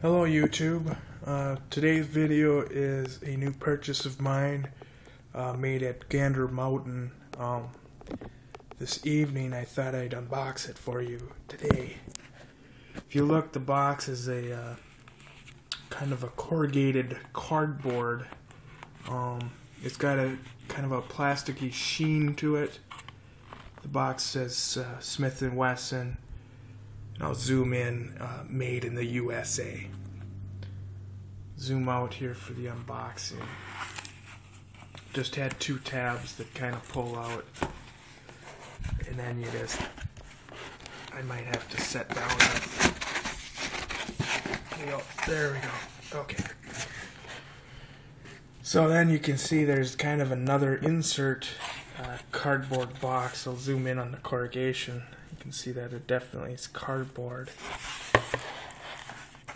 Hello YouTube. Today's video is a new purchase of mine made at Gander Mountain. This evening I thought I'd unbox it for you today. If you look, the box is a kind of a corrugated cardboard. It's got a kind of a plasticky sheen to it. The box says Smith & Wesson. And I'll zoom in, made in the USA. Zoom out here for the unboxing. Just had two tabs that kind of pull out. And then you just, I might have to set down. There we go. Okay. So then you can see there's kind of another insert cardboard box. I'll zoom in on the corrugation. You can see that it definitely is cardboard.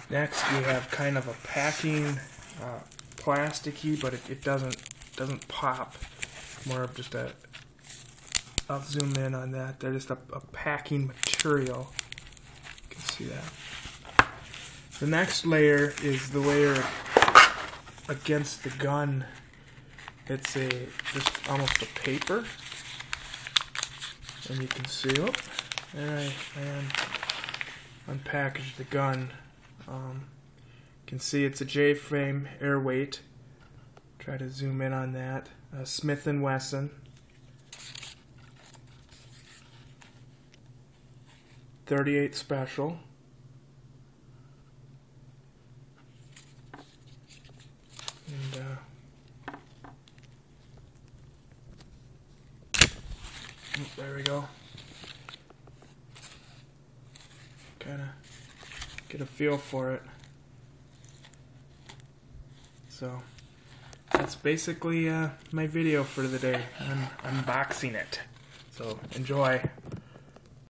Next we have kind of a packing plasticky, but it doesn't pop. More of just a, I'll zoom in on that. They're just a packing material. You can see that. The next layer is the layer against the gun. It's just almost a paper. And you can see, oh, there I unpackaged the gun. You can see it's a J-frame airweight. Try to zoom in on that. Smith & Wesson. 38 special. And there we go. Kind of get a feel for it. So that's basically my video for the day. I'm unboxing it. So enjoy.